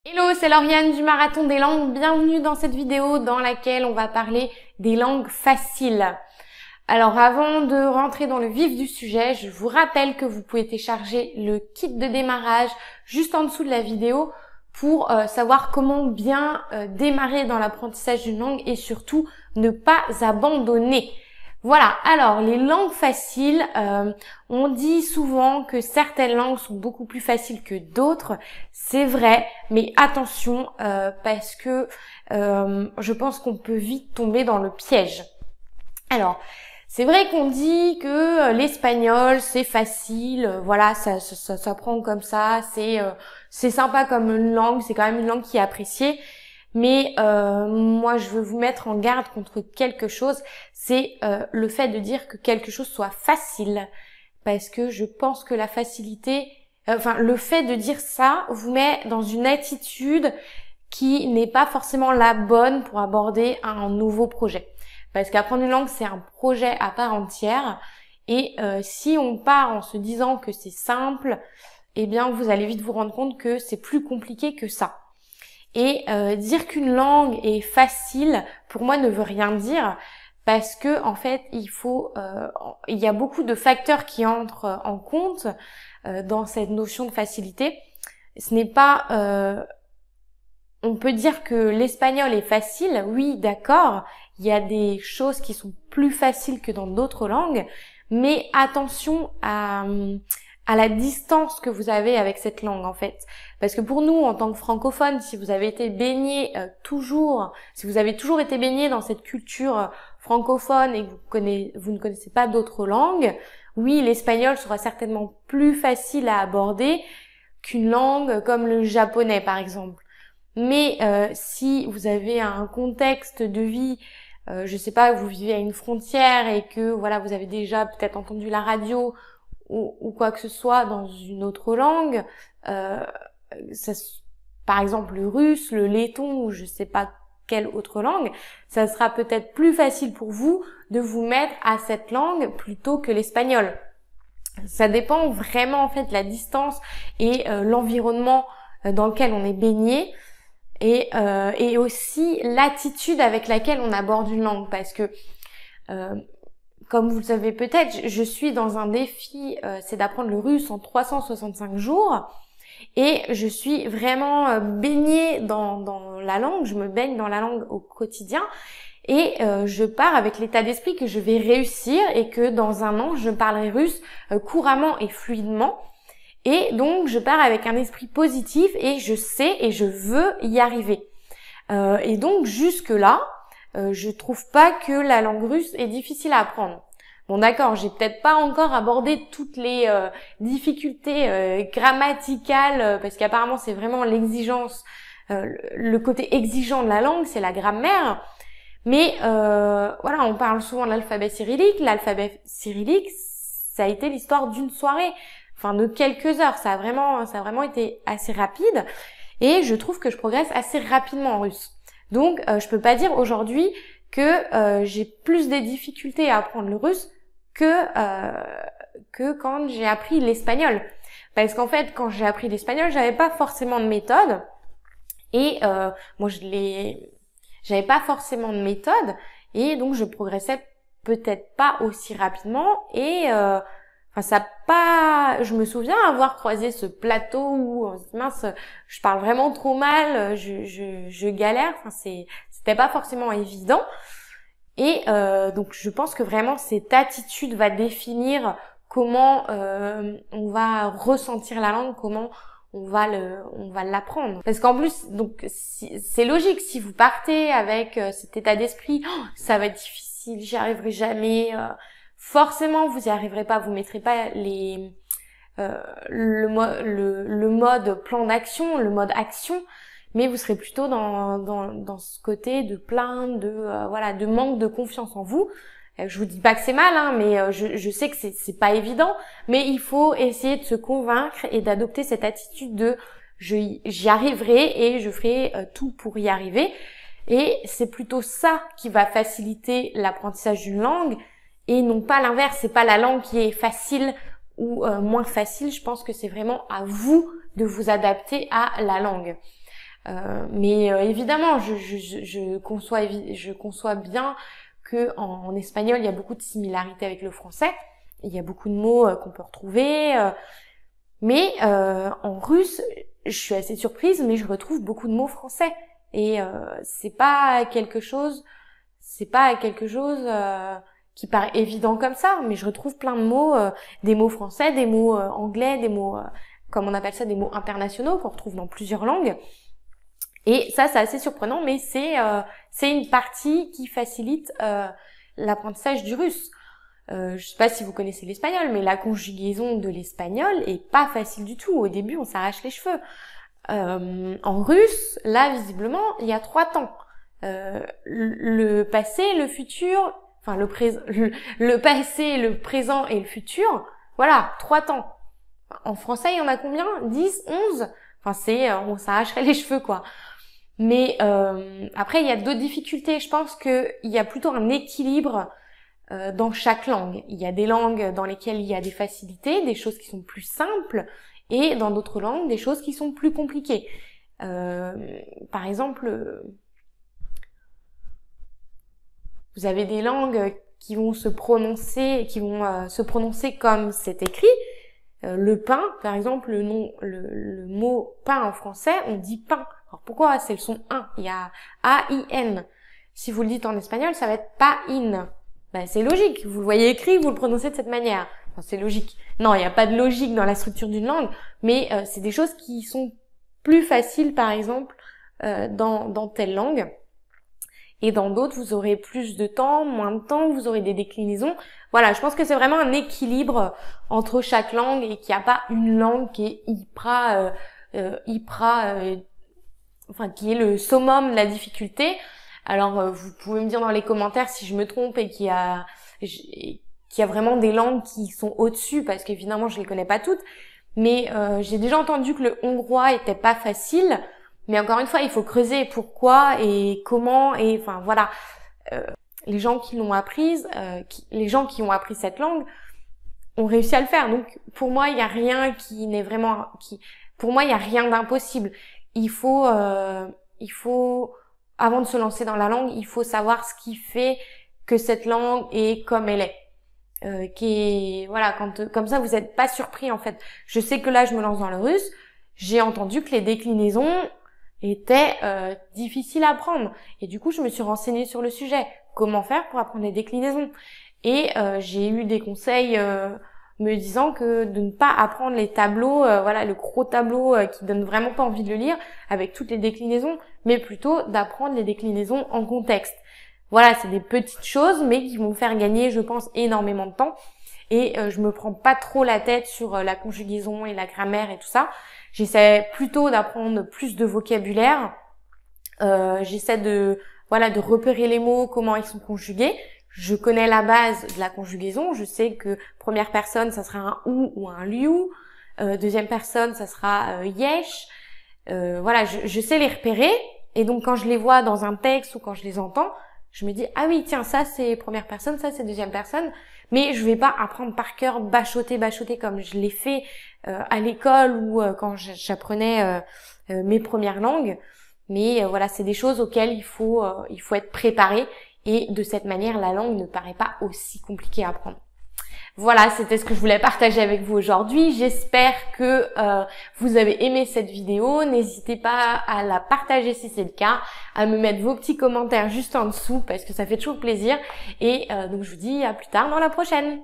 Hello, c'est Lauriane du Marathon des Langues. Bienvenue dans cette vidéo dans laquelle on va parler des langues faciles. Alors avant de rentrer dans le vif du sujet, je vous rappelle que vous pouvez télécharger le kit de démarrage juste en dessous de la vidéo pour savoir comment bien démarrer dans l'apprentissage d'une langue et surtout ne pas abandonner. Voilà, alors les langues faciles, on dit souvent que certaines langues sont beaucoup plus faciles que d'autres, c'est vrai, mais attention parce que je pense qu'on peut vite tomber dans le piège. Alors, c'est vrai qu'on dit que l'espagnol c'est facile, voilà, ça s'apprend comme ça, c'est sympa comme une langue, c'est quand même une langue qui est appréciée. Mais moi, je veux vous mettre en garde contre quelque chose, c'est le fait de dire que quelque chose soit facile. Parce que je pense que la facilité, le fait de dire ça vous met dans une attitude qui n'est pas forcément la bonne pour aborder un nouveau projet. Parce qu'apprendre une langue, c'est un projet à part entière. Et si on part en se disant que c'est simple, eh bien, vous allez vite vous rendre compte que c'est plus compliqué que ça. Et dire qu'une langue est facile, pour moi, ne veut rien dire parce que en fait, il y a beaucoup de facteurs qui entrent en compte dans cette notion de facilité. Ce n'est pas, on peut dire que l'espagnol est facile, oui, d'accord. Il y a des choses qui sont plus faciles que dans d'autres langues, mais attention à la distance que vous avez avec cette langue en fait. Parce que pour nous, en tant que francophones, si vous avez été baigné si vous avez toujours été baigné dans cette culture francophone et que vous ne connaissez pas d'autres langues, oui, l'espagnol sera certainement plus facile à aborder qu'une langue comme le japonais par exemple. Mais si vous avez un contexte de vie, je sais pas, vous vivez à une frontière et que voilà, vous avez déjà peut-être entendu la radio ou quoi que ce soit dans une autre langue, par exemple le russe, le letton ou je sais pas quelle autre langue, ça sera peut-être plus facile pour vous de vous mettre à cette langue plutôt que l'espagnol. Ça dépend vraiment en fait de la distance et l'environnement dans lequel on est baigné et aussi l'attitude avec laquelle on aborde une langue parce que comme vous le savez peut-être, je suis dans un défi, c'est d'apprendre le russe en 365 jours. Et je suis vraiment baignée dans la langue, je me baigne dans la langue au quotidien. Et je pars avec l'état d'esprit que je vais réussir et que dans un an, je parlerai russe couramment et fluidement. Et donc, je pars avec un esprit positif et je sais et je veux y arriver. Et donc, jusque-là, je trouve pas que la langue russe est difficile à apprendre. Bon d'accord, j'ai peut-être pas encore abordé toutes les difficultés grammaticales parce qu'apparemment c'est vraiment l'exigence, le côté exigeant de la langue, c'est la grammaire. Mais voilà, on parle souvent de l'alphabet cyrillique. L'alphabet cyrillique, ça a été l'histoire d'une soirée, enfin de quelques heures. Ça a vraiment été assez rapide et je trouve que je progresse assez rapidement en russe. Donc je peux pas dire aujourd'hui que j'ai plus des difficultés à apprendre le russe que quand j'ai appris l'espagnol. Parce qu'en fait, quand j'ai appris l'espagnol, j'avais pas forcément de méthode. Et moi, j'avais pas forcément de méthode. Et donc, je progressais peut-être pas aussi rapidement. Et je me souviens avoir croisé ce plateau où on se dit mince, je parle vraiment trop mal, je galère. Enfin, c'était pas forcément évident. Et donc je pense que vraiment cette attitude va définir comment on va ressentir la langue, comment on va l'apprendre. Parce qu'en plus, donc c'est logique, si vous partez avec cet état d'esprit, oh, ça va être difficile, j'y arriverai jamais, forcément vous y arriverez pas, vous mettrez pas le mode plan d'action, le mode action. Mais vous serez plutôt dans ce côté de plainte, de manque de confiance en vous. Je vous dis pas que c'est mal, hein, mais je sais que c'est pas évident. Mais il faut essayer de se convaincre et d'adopter cette attitude de j'y arriverai et je ferai tout pour y arriver. Et c'est plutôt ça qui va faciliter l'apprentissage d'une langue et non pas l'inverse. C'est pas la langue qui est facile ou moins facile. Je pense que c'est vraiment à vous de vous adapter à la langue. Mais évidemment, je conçois bien que en espagnol, il y a beaucoup de similarités avec le français. Il y a beaucoup de mots qu'on peut retrouver. Mais en russe, je suis assez surprise, mais je retrouve beaucoup de mots français. Et c'est pas quelque chose qui paraît évident comme ça, mais je retrouve plein de mots, des mots français, des mots anglais, des mots, comme on appelle ça, des mots internationaux qu'on retrouve dans plusieurs langues. Et ça, c'est assez surprenant, mais c'est une partie qui facilite l'apprentissage du russe. Je sais pas si vous connaissez l'espagnol, mais la conjugaison de l'espagnol est pas facile du tout. Au début, on s'arrache les cheveux. En russe, là, visiblement, il y a 3 temps. Le passé, le futur, enfin le passé, le présent et le futur. Voilà, 3 temps. En français, il y en a combien? 10, 11? Enfin, on s'arracherait les cheveux, quoi. Mais après, il y a d'autres difficultés. Je pense qu'il y a plutôt un équilibre dans chaque langue. Il y a des langues dans lesquelles il y a des facilités, des choses qui sont plus simples, et dans d'autres langues, des choses qui sont plus compliquées. Par exemple, vous avez des langues qui vont se prononcer comme c'est écrit. Le pain, par exemple, le mot pain en français, on dit pain. Alors pourquoi? C'est le son 1. Il y a A-I-N. Si vous le dites en espagnol, ça va être pain. Ben, c'est logique. Vous le voyez écrit, vous le prononcez de cette manière. Enfin, c'est logique. Non, il n'y a pas de logique dans la structure d'une langue, mais c'est des choses qui sont plus faciles, par exemple, dans telle langue. Et dans d'autres, vous aurez plus de temps, moins de temps, vous aurez des déclinaisons. Voilà, je pense que c'est vraiment un équilibre entre chaque langue et qu'il n'y a pas une langue qui est enfin, qui est le summum de la difficulté. Alors, vous pouvez me dire dans les commentaires si je me trompe et qu'il y a vraiment des langues qui sont au-dessus, parce qu'évidemment, je les connais pas toutes. Mais j'ai déjà entendu que le hongrois était pas facile. Mais encore une fois, il faut creuser pourquoi et comment, et enfin voilà. Les gens qui l'ont apprise, les gens qui ont appris cette langue ont réussi à le faire. Donc pour moi, il y a rien pour moi, il y a rien d'impossible. Il faut avant de se lancer dans la langue, il faut savoir ce qui fait que cette langue est comme elle est. Comme ça, vous n'êtes pas surpris en fait. Je sais que là, je me lance dans le russe. J'ai entendu que les déclinaisons était difficile à apprendre, et du coup je me suis renseignée sur le sujet, comment faire pour apprendre les déclinaisons, et j'ai eu des conseils me disant que de ne pas apprendre les tableaux, le gros tableau qui donne vraiment pas envie de le lire avec toutes les déclinaisons, mais plutôt d'apprendre les déclinaisons en contexte. Voilà, c'est des petites choses mais qui vont faire gagner, je pense, énormément de temps, et je me prends pas trop la tête sur la conjugaison et la grammaire et tout ça. J'essaie plutôt d'apprendre plus de vocabulaire. J'essaie de repérer les mots, comment ils sont conjugués. Je connais la base de la conjugaison. Je sais que première personne, ça sera un ou un liu. Deuxième personne, ça sera yesh. Je sais les repérer. Et donc, quand je les vois dans un texte ou quand je les entends, je me dis, ah oui, tiens, ça c'est première personne, ça c'est deuxième personne. Mais je vais pas apprendre par cœur, bachoter comme je l'ai fait à l'école ou quand j'apprenais mes premières langues. Mais c'est des choses auxquelles il faut être préparé, et de cette manière, la langue ne paraît pas aussi compliquée à apprendre. Voilà, c'était ce que je voulais partager avec vous aujourd'hui. J'espère que vous avez aimé cette vidéo. N'hésitez pas à la partager si c'est le cas, à me mettre vos petits commentaires juste en dessous parce que ça fait toujours plaisir. Et donc je vous dis à plus tard dans la prochaine.